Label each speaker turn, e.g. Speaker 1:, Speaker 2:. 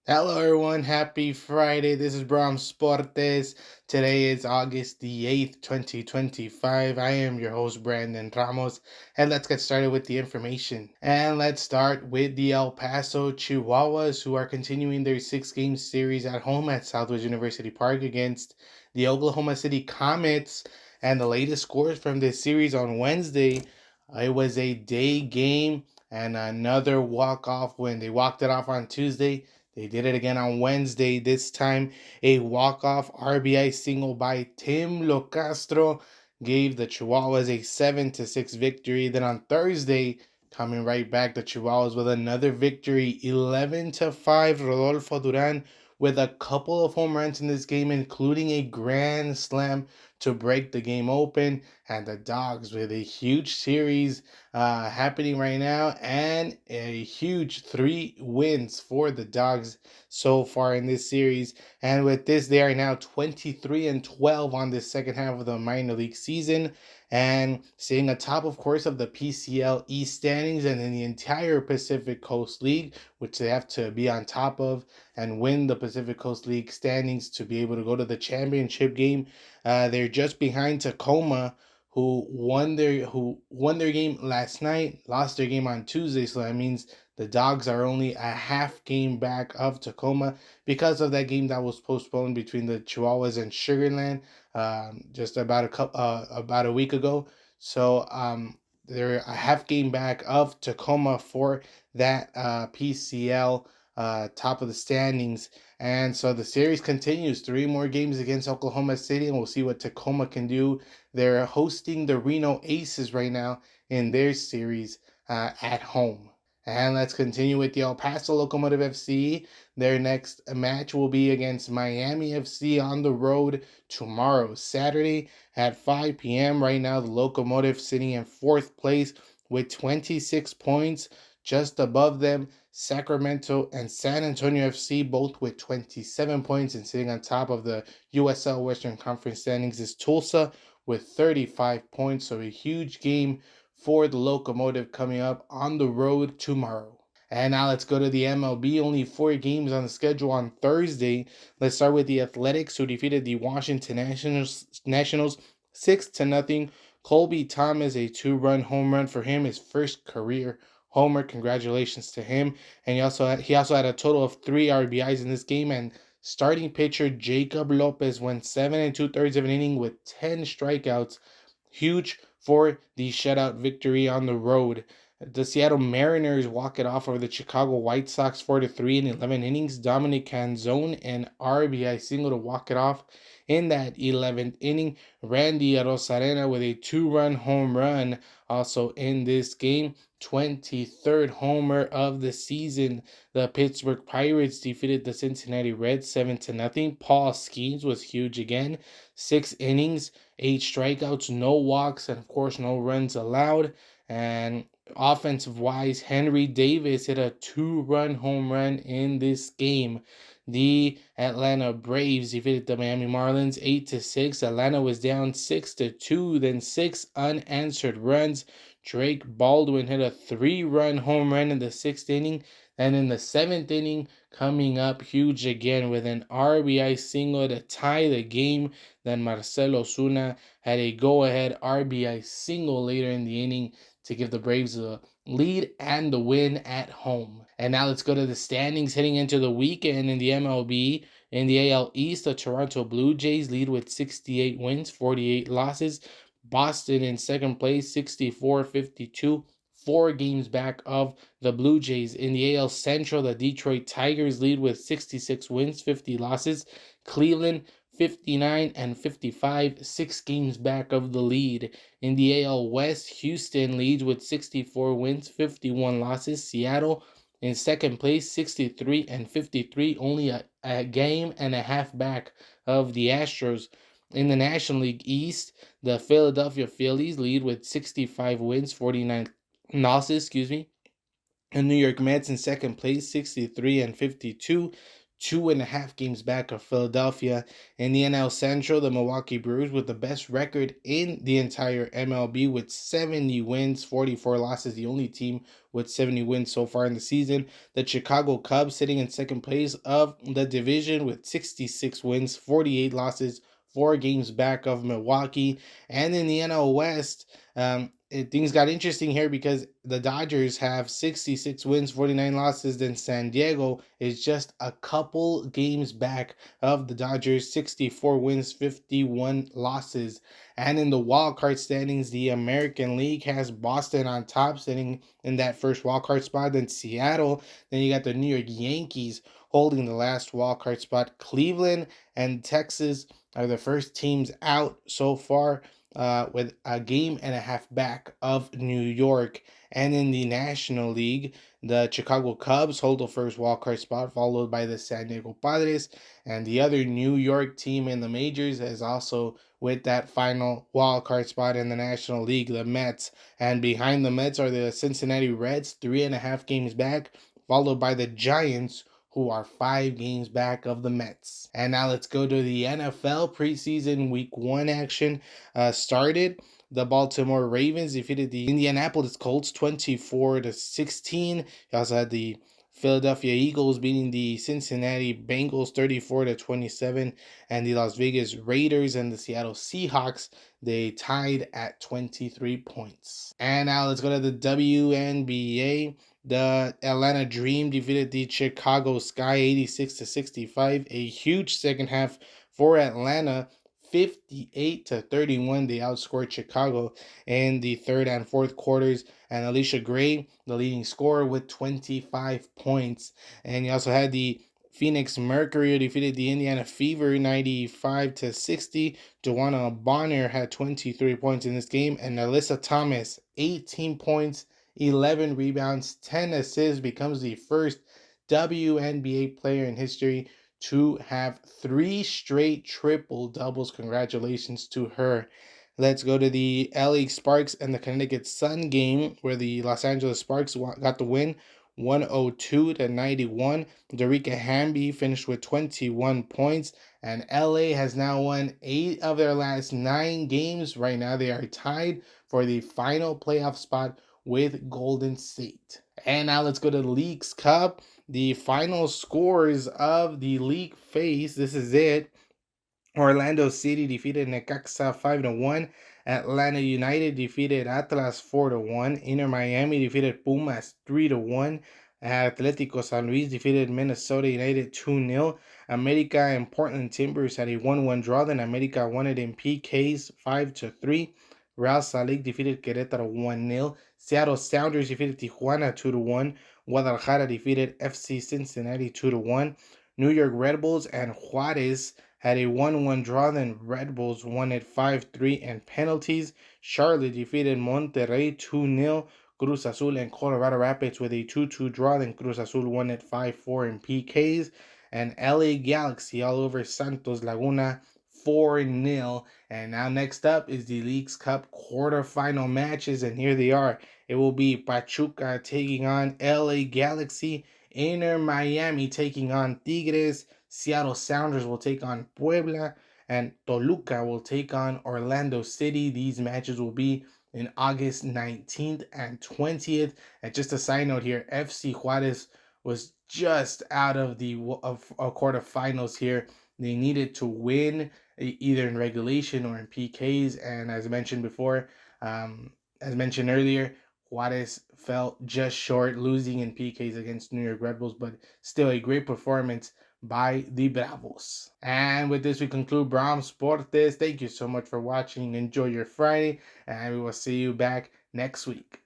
Speaker 1: Hello, everyone. Happy Friday. This is Bram Sportes. Today is August the 8th, 2025. I am your host, Brandon Ramos, and let's get started with the information. And let's start with the El Paso Chihuahuas, who are continuing their six-game series at home at Southwest University Park against the Oklahoma City Comets. And the latest scores from this series on Wednesday, it was a day game and another walk-off win. They walked it off on Tuesday. They did it again on Wednesday, this time a walk-off RBI single by Tim Locastro gave the Chihuahuas a 7-6 victory. Then on Thursday, coming right back, the Chihuahuas with another victory, 11-5. Rodolfo Duran with a couple of home runs in this game, including a grand slam to break the game open. And the Dogs with a huge series happening right now, and a huge 3 wins for the Dogs so far in this series. And with this, they are now 23-12 on this second half of the minor league season, and staying atop, of course, of the PCL East standings and in the entire Pacific Coast League, which they have to be on top of and win the Pacific Coast League standings to be able to go to the championship game. They're just behind Tacoma, who won their game last night, lost their game on Tuesday. So that means the Dogs are only a half game back of Tacoma because of that game that was postponed between the Chihuahuas and Sugarland just about a week ago. So they're a half game back of Tacoma for that PCL top of the standings. And so the series continues. Three more games against Oklahoma City, and we'll see what Tacoma can do. They're hosting the Reno Aces right now in their series at home. And let's continue with the El Paso Locomotive FC. Their next match will be against Miami FC on the road tomorrow, Saturday at 5 p.m. Right now, the Locomotive sitting in fourth place with 26 points. Just above them, Sacramento and San Antonio FC, both with 27 points, and sitting on top of the USL Western Conference standings is Tulsa with 35 points. So a huge game for the Locomotive coming up on the road tomorrow. And now let's go to the MLB. Only 4 games on the schedule on Thursday. Let's start with the Athletics, who defeated the Washington Nationals 6-0. Colby Thomas, a 2-run home run for him, his first career homer. Congratulations to him. And he also had a total of 3 RBIs in this game. And starting pitcher Jacob Lopez went 7 2/3 of an inning with 10 strikeouts. Huge for the shutout victory on the road. The Seattle Mariners walk it off over the Chicago White Sox 4-3 in 11 innings. Dominic Canzone and RBI single to walk it off in that 11th inning. Randy Arozarena with a 2-run home run also in this game. 23rd homer of the season. The Pittsburgh Pirates defeated the Cincinnati Reds 7-0. Paul Skeens was huge again. 6 innings, 8 strikeouts, no walks, and of course no runs allowed. And offensive wise, Henry Davis hit a 2-run home run in this game. The Atlanta Braves defeated the Miami Marlins 8-6. Atlanta was down 6-2, then 6 unanswered runs. Drake Baldwin hit a 3-run home run in the 6th inning. And in the 7th inning, coming up huge again with an RBI single to tie the game. Then Marcelo Osuna had a go-ahead RBI single later in the inning to give the Braves the lead and the win at home. And now let's go to the standings heading into the weekend in the MLB. In the AL East, the Toronto Blue Jays lead with 68 wins, 48 losses. Boston in second place, 64-52, 4 games back of the Blue Jays. In the AL Central, the Detroit Tigers lead with 66 wins, 50 losses. Cleveland 59-55, 6 games back of the lead. In the AL West, Houston leads with 64 wins, 51 losses. Seattle in second place, 63-53, only a game and a half back of the Astros. In the National League East, the Philadelphia Phillies lead with 65 wins, 49 losses, excuse me. The New York Mets in second place, 63-52. 2.5 games back of Philadelphia. In the NL Central, the Milwaukee Brewers with the best record in the entire MLB with 70 wins, 44 losses, the only team with 70 wins so far in the season. The Chicago Cubs sitting in second place of the division with 66 wins, 48 losses, 4 games back of Milwaukee. And in the NL West, things got interesting here because the Dodgers have 66 wins, 49 losses. Then San Diego is just a couple games back of the Dodgers, 64 wins, 51 losses. And in the wild card standings, the American League has Boston on top, sitting in that first wild card spot. Then Seattle. Then you got the New York Yankees holding the last wild card spot. Cleveland and Texas are the first teams out so far, with a game and a half back of New York. And in the National League, the Chicago Cubs hold the first wildcard spot, followed by the San Diego Padres. And the other New York team in the majors is also with that final wildcard spot in the National League, the Mets. And behind the Mets are the Cincinnati Reds, 3.5 games back, followed by the Giants, who are 5 games back of the Mets. And now let's go to the NFL preseason week 1 action. Started. The Baltimore Ravens defeated the Indianapolis Colts 24-16. You also had the Philadelphia Eagles beating the Cincinnati Bengals 34-27, and the Las Vegas Raiders and the Seattle Seahawks, they tied at 23 points. And now let's go to the WNBA. The Atlanta Dream defeated the Chicago Sky 86-65. A huge second half for Atlanta. 58-31, they outscored Chicago in the third and fourth quarters. And Alicia Gray, the leading scorer, with 25 points. And you also had the Phoenix Mercury defeated the Indiana Fever 95-60. Joanna Bonner had 23 points in this game, and Alyssa Thomas 18 points, 11 rebounds, 10 assists, becomes the first WNBA player in history to have 3 straight triple doubles. Congratulations to her. Let's go to the LA Sparks and the Connecticut Sun game, where the Los Angeles Sparks got the win 102-91. Darica Hamby finished with 21 points, and LA has now won 8 of their last 9 games. Right now, they are tied for the final playoff spot with Golden State. And now let's go to the Leagues Cup. The final scores of the league phase. This is it. Orlando City defeated Necaxa 5-1. Atlanta United defeated Atlas 4-1. Inter Miami defeated Pumas 3-1. Atlético San Luis defeated Minnesota United 2-0. America and Portland Timbers had a 1-1 draw. Then America won it in PKs 5-3. Real Salt Lake defeated Querétaro 1-0. Seattle Sounders defeated Tijuana 2-1. Guadalajara defeated FC Cincinnati 2-1. New York Red Bulls and Juarez had a 1-1 draw. Then Red Bulls won it 5-3 in penalties. Charlotte defeated Monterrey 2-0. Cruz Azul and Colorado Rapids with a 2-2 draw. Then Cruz Azul won it 5-4 in PKs. And LA Galaxy all over Santos Laguna 4-0. And now next up is the Leagues Cup quarterfinal matches, and here they are. It will be Pachuca taking on LA Galaxy, Inter Miami taking on Tigres, Seattle Sounders will take on Puebla, and Toluca will take on Orlando City. These matches will be in August 19th and 20th. And just a side note here, FC Juarez was just out of the quarterfinals here. They needed to win either in regulation or in PKs. And as mentioned before, as mentioned earlier, Juarez fell just short, losing in PKs against New York Red Bulls, but still a great performance by the Bravos. And with this, we conclude Bram Sportes. Thank you so much for watching. Enjoy your Friday, and we will see you back next week.